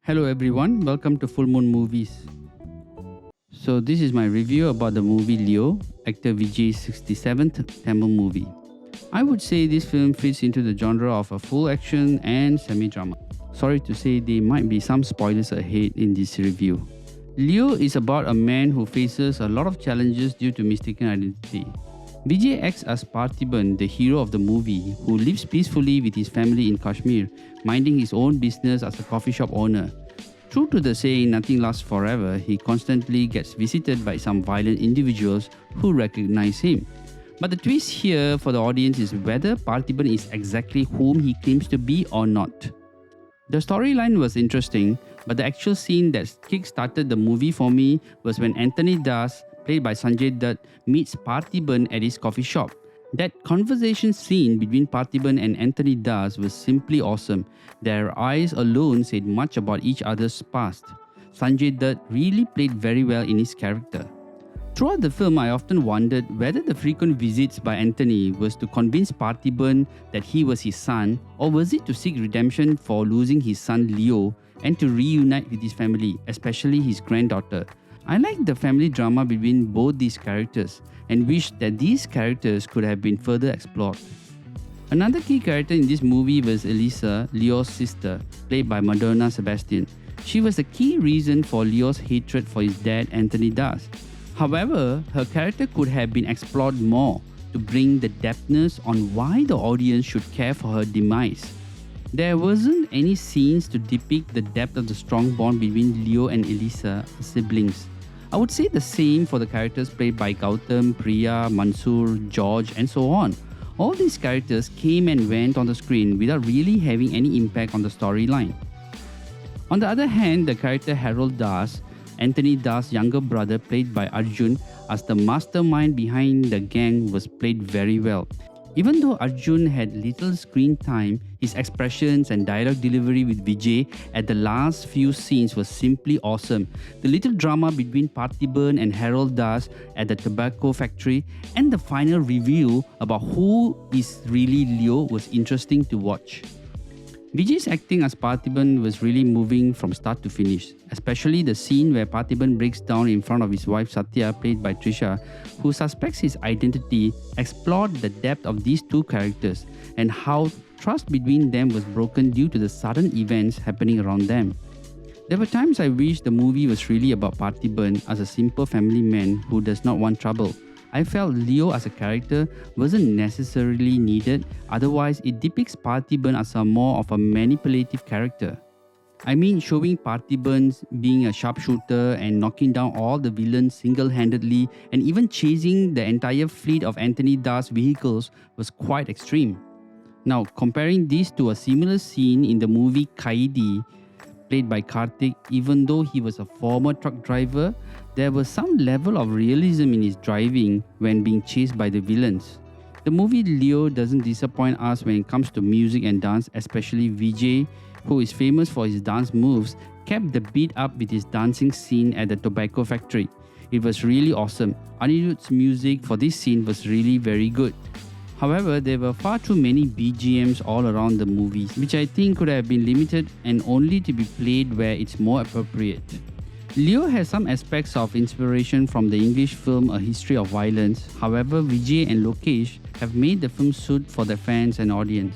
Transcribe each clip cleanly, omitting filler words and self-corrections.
Hello everyone, welcome to Fullmoon Movies. So this is my review about the movie Leo, actor VIJAY's 67th Tamil movie. I would say this film fits into the genre of a full action and semi-drama. Sorry to say there might be some spoilers ahead in this review. Leo is about a man who faces a lot of challenges due to mistaken identity. Vijay acts as Parthiban, the hero of the movie, who lives peacefully with his family in Kashmir, minding his own business as a coffee shop owner. True to the saying nothing lasts forever, he constantly gets visited by some violent individuals who recognize him. But the twist here for the audience is whether Parthiban is exactly whom he claims to be or not. The storyline was interesting, but the actual scene that kick-started the movie for me was when Anthony Das, played by Sanjay Dutt, meets Parthiban at his coffee shop. That conversation scene between Parthiban and Anthony Das was simply awesome. Their eyes alone said much about each other's past. Sanjay Dutt really played very well in his character. Throughout the film, I often wondered whether the frequent visits by Anthony was to convince Parthiban that he was his son, or was it to seek redemption for losing his son Leo and to reunite with his family, especially his granddaughter. I liked the family drama between both these characters and wished that these characters could have been further explored. Another key character in this movie was Elisa, Leo's sister, played by Madonna Sebastian. She was the key reason for Leo's hatred for his dad, Anthony Das. However, her character could have been explored more to bring the depthness on why the audience should care for her demise. There wasn't any scenes to depict the depth of the strong bond between Leo and Elisa, siblings. I would say the same for the characters played by Gautam, Priya, Mansoor, George, and so on. All these characters came and went on the screen without really having any impact on the storyline. On the other hand, the character Harold Das, Anthony Das' younger brother, played by Arjun, as the mastermind behind the gang, was played very well. Even though Arjun had little screen time, his expressions and dialogue delivery with Vijay at the last few scenes was simply awesome. The little drama between Parthiban and Harold Das at the tobacco factory and the final reveal about who is really Leo was interesting to watch. Vijay's acting as Parthiban was really moving from start to finish, especially the scene where Parthiban breaks down in front of his wife Satya, played by Trisha, who suspects his identity, explored the depth of these two characters and how trust between them was broken due to the sudden events happening around them. There were times I wished the movie was really about Parthiban as a simple family man who does not want trouble. I felt Leo as a character wasn't necessarily needed, otherwise it depicts Parthiban as a more of a manipulative character. I mean, showing Parthiban being a sharpshooter and knocking down all the villains single-handedly and even chasing the entire fleet of Anthony Das vehicles was quite extreme. Now, comparing this to a similar scene in the movie Kaidi, played by Karthik, even though he was a former truck driver, there was some level of realism in his driving when being chased by the villains. The movie Leo doesn't disappoint us when it comes to music and dance, especially Vijay, who is famous for his dance moves, kept the beat up with his dancing scene at the tobacco factory. It was really awesome. Anirudh's music for this scene was really very good. However, there were far too many BGMs all around the movie, which I think could have been limited and only to be played where it's more appropriate. Leo has some aspects of inspiration from the English film A History of Violence. However, Vijay and Lokesh have made the film suit for their fans and audience.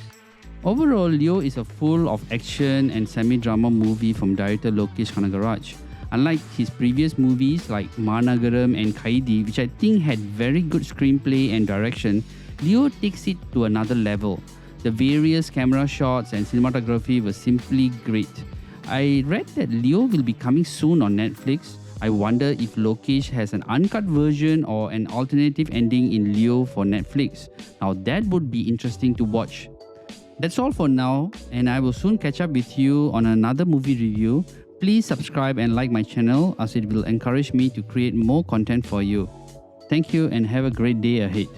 Overall, Leo is a full of action and semi-drama movie from director Lokesh Kanagaraj. Unlike his previous movies like Managaram and Kaidi, which I think had very good screenplay and direction, Leo takes it to another level. The various camera shots and cinematography were simply great. I read that Leo will be coming soon on Netflix. I wonder if Lokesh has an uncut version or an alternative ending in Leo for Netflix. Now that would be interesting to watch. That's all for now, and I will soon catch up with you on another movie review. Please subscribe and like my channel as it will encourage me to create more content for you. Thank you and have a great day ahead.